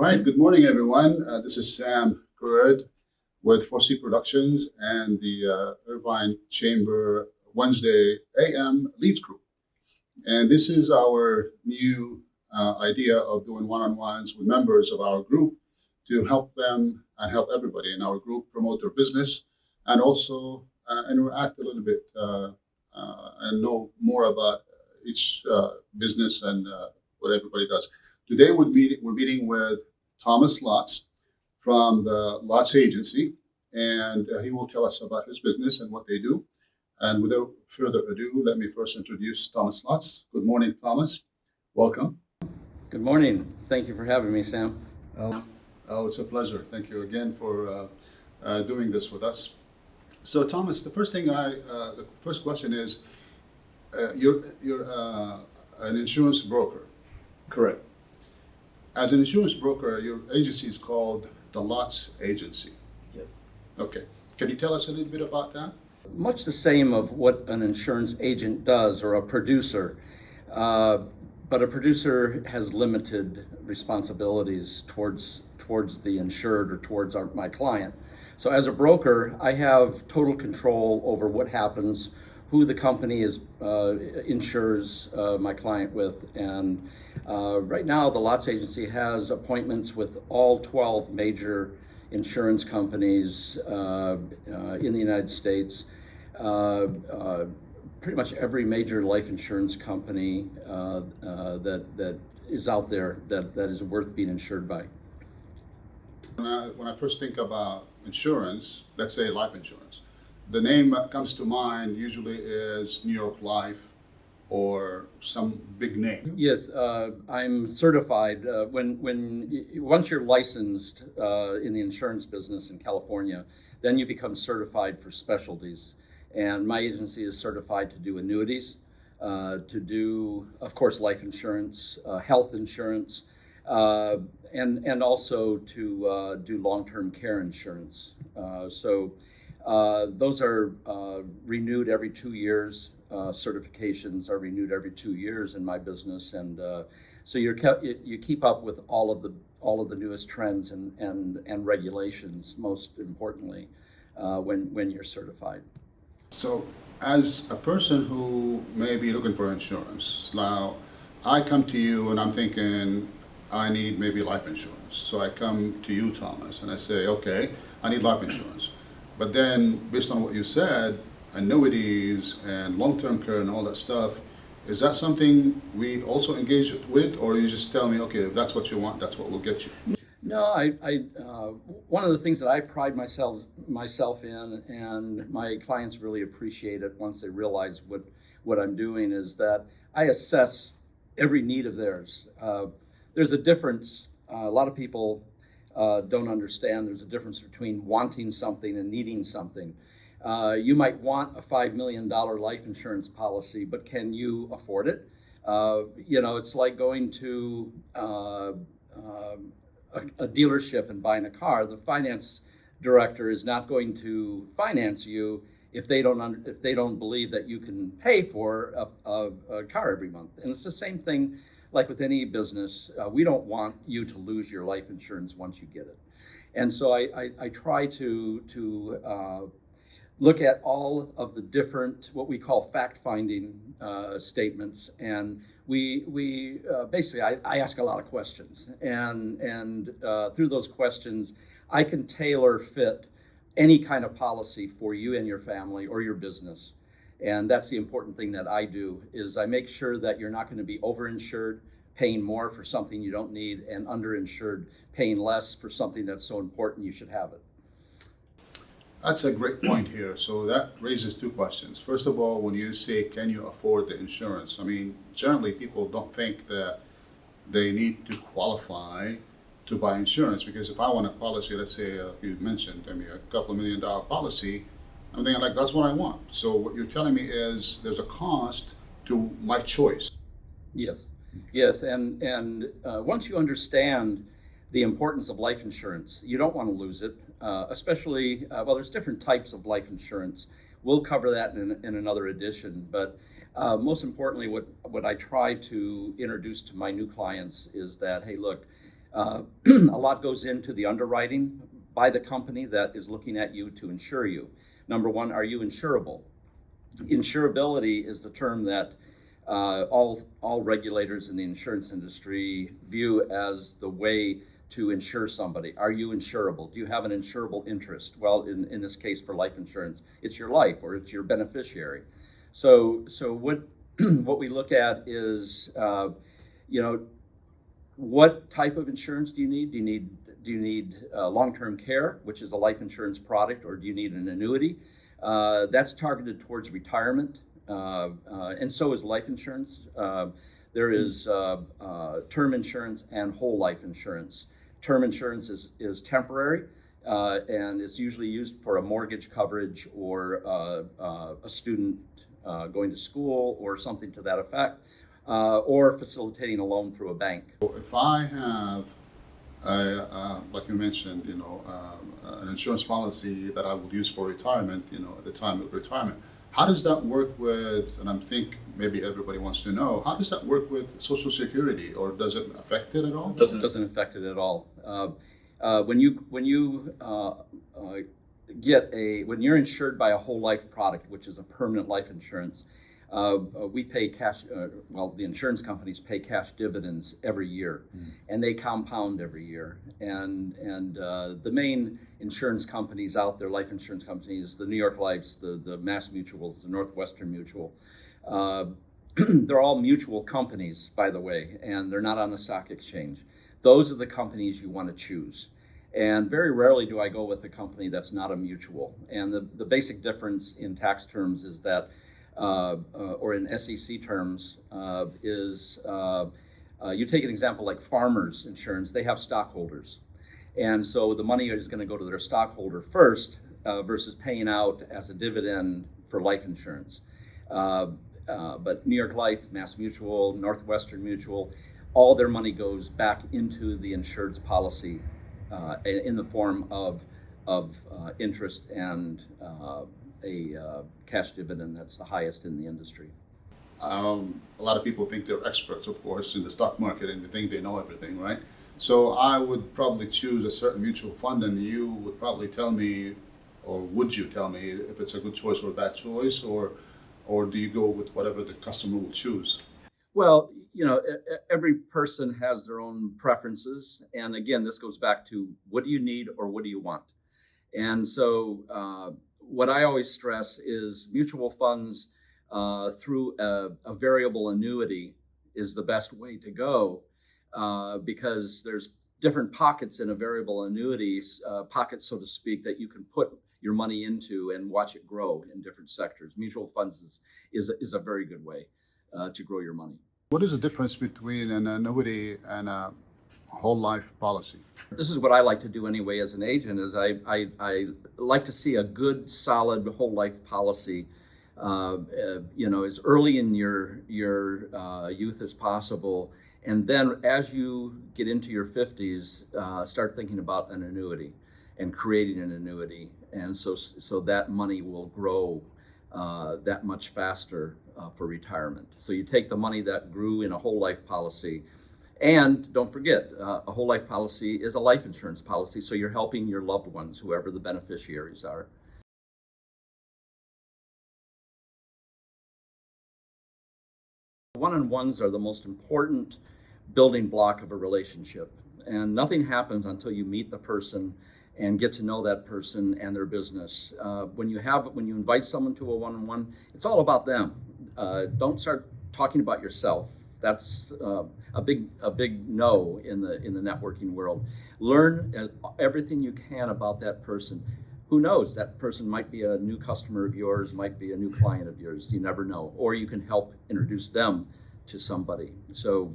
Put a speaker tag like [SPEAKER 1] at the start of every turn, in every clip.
[SPEAKER 1] right, good morning, everyone. This is Sam Curd with 4C Productions and the Irvine Chamber Wednesday AM Leads Group. And this is our new idea of doing one-on-ones with members of our group to help them and help everybody in our group promote their business and also interact a little bit and know more about each business and what everybody does. Today we're meeting with Thomas Lotz from the Lotz Agency, and he will tell us about his business and what they do. And without further ado, let me first introduce Thomas Lotz. Good morning, Thomas. Welcome.
[SPEAKER 2] Good morning. Thank you for having me, Sam.
[SPEAKER 1] It's a pleasure. Thank you again for doing this with us. So, Thomas, the first question is, you're an insurance broker.
[SPEAKER 2] Correct.
[SPEAKER 1] As an insurance broker, your agency is called the Lotz Agency.
[SPEAKER 2] Yes.
[SPEAKER 1] Okay. Can you tell us a little bit about that?
[SPEAKER 2] Much the same of what an insurance agent does or a producer, but a producer has limited responsibilities towards the insured or towards my client. So as a broker, I have total control over what happens, who the company insures my client with, and right now the Lotz Agency has appointments with all 12 major insurance companies in the United States. Pretty much every major life insurance company that is out there that is worth being insured by.
[SPEAKER 1] When I first think about insurance, let's say life insurance, the name that comes to mind usually is New York Life or some big name.
[SPEAKER 2] Yes, I'm certified. Once you're licensed in the insurance business in California, then you become certified for specialties. And my agency is certified to do annuities, to do, of course, life insurance, health insurance, and also to do long-term care insurance. So those are renewed every 2 years. Certifications are renewed every 2 years in my business, and so you keep up with all of the newest trends and regulations. Most importantly, when you're certified.
[SPEAKER 1] So, as a person who may be looking for insurance, now I come to you and I'm thinking I need maybe life insurance. So I come to you, Thomas, and I say, okay, I need life insurance. But then, based on what you said, annuities and long-term care and all that stuff, is that something we also engage with, or you just tell me, okay, if that's what you want, that's what we'll get you?
[SPEAKER 2] No, one of the things that I pride myself in, and my clients really appreciate it once they realize what I'm doing, is that I assess every need of theirs. There's a difference. A lot of people don't understand there's a difference between wanting something and needing something. You might want a $5 million life insurance policy, but can you afford it? It's like going to a dealership and buying a car. The finance director is not going to finance you if they don't believe that you can pay for a car every month. And it's the same thing like with any business. We don't want you to lose your life insurance once you get it. And so I try to look at all of the different, what we call fact-finding statements, and we basically, I ask a lot of questions, and through those questions, I can tailor fit any kind of policy for you and your family or your business. And that's the important thing that I do, is I make sure that you're not going to be overinsured, paying more for something you don't need, and underinsured, paying less for something that's so important you should have it.
[SPEAKER 1] That's a great point here. So that raises two questions. First of all, when you say, can you afford the insurance? I mean, generally people don't think that they need to qualify to buy insurance, because if I want a policy, let's say you mentioned, I mean, a couple of $1 million policy, I'm thinking like, that's what I want. So what you're telling me is there's a cost to my choice.
[SPEAKER 2] Yes, and once you understand the importance of life insurance, you don't want to lose it, especially, there's different types of life insurance. We'll cover that in another edition, but most importantly, what I try to introduce to my new clients is that, hey, look, A lot goes into the underwriting by the company that is looking at you to insure you. Number one, are you insurable? Insurability is the term that all regulators in the insurance industry view as the way to insure somebody. Are you insurable? Do you have an insurable interest? Well, in this case for life insurance, it's your life or it's your beneficiary. So what what we look at is, what type of insurance do you need? Do you need long-term care, which is a life insurance product, or do you need an annuity? That's targeted towards retirement, and so is life insurance. There is term insurance and whole life insurance. Term insurance is temporary, and it's usually used for a mortgage coverage or a student going to school or something to that effect, or facilitating a loan through a bank.
[SPEAKER 1] If I have, like you mentioned, an insurance policy that I will use for retirement, at the time of retirement, how does that work with, and I think maybe everybody wants to know, how does that work with Social Security, or does it affect it at all?
[SPEAKER 2] Doesn't affect it at all. When you're insured by a whole life product, which is a permanent life insurance, we pay cash. The insurance companies pay cash dividends every year, and they compound every year. And the main insurance companies out there, life insurance companies, the New York Lifes, the Mass Mutuals, the Northwestern Mutual, they're all mutual companies, by the way, and they're not on the stock exchange. Those are the companies you want to choose. And very rarely do I go with a company that's not a mutual. And the basic difference in tax terms is that, or in SEC terms, is you take an example like Farmers Insurance, they have stockholders. And so the money is going to go to their stockholder first versus paying out as a dividend for life insurance. But New York Life, Mass Mutual, Northwestern Mutual, all their money goes back into the insured's policy in the form of interest and a cash dividend that's the highest in the industry.
[SPEAKER 1] A lot of people think they're experts, of course, in the stock market, and they think they know everything, right? So I would probably choose a certain mutual fund, and you would probably tell me, or would you tell me if it's a good choice or a bad choice, or do you go with whatever the customer will choose?
[SPEAKER 2] Well, every person has their own preferences. And again, this goes back to what do you need or what do you want? And so what I always stress is mutual funds through a variable annuity is the best way to go because there's different pockets in a variable annuity, pockets, so to speak, that you can put your money into and watch it grow in different sectors. Mutual funds is a very good way to grow your money.
[SPEAKER 1] What is the difference between an annuity and a whole life policy?
[SPEAKER 2] This is what I like to do anyway as an agent, is I like to see a good, solid whole life policy, as early in your youth as possible. And then as you get into your 50s, start thinking about an annuity and creating an annuity. And so that money will grow that much faster for retirement. So you take the money that grew in a whole life policy, and don't forget, a whole life policy is a life insurance policy, so you're helping your loved ones, whoever the beneficiaries are. One-on-ones are the most important building block of a relationship, and nothing happens until you meet the person and get to know that person and their business. When you invite someone to a one-on-one, it's all about them. Don't start talking about yourself. That's a big no in the networking world. Learn everything you can about that person. Who knows? That person might be a new customer of yours, might be a new client of yours. You never know. Or you can help introduce them to somebody. So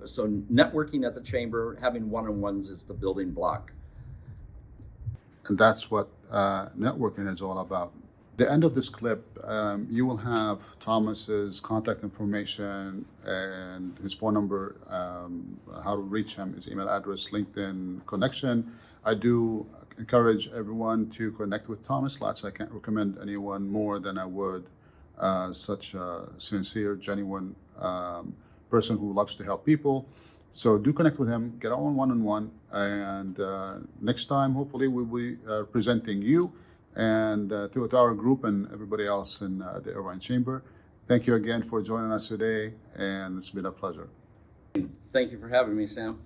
[SPEAKER 2] so networking at the chamber, having one-on-ones is the building block.
[SPEAKER 1] And that's what networking is all about. The end of this clip, you will have Thomas's contact information and his phone number, how to reach him, his email address, LinkedIn connection. I do encourage everyone to connect with Thomas Latz. I can't recommend anyone more than I would such a sincere, genuine person who loves to help people. So do connect with him, get on one-on-one, and next time, hopefully, we'll be presenting you and to our group and everybody else in the Irvine Chamber. Thank you again for joining us today, and it's been a pleasure.
[SPEAKER 2] Thank you for having me, Sam.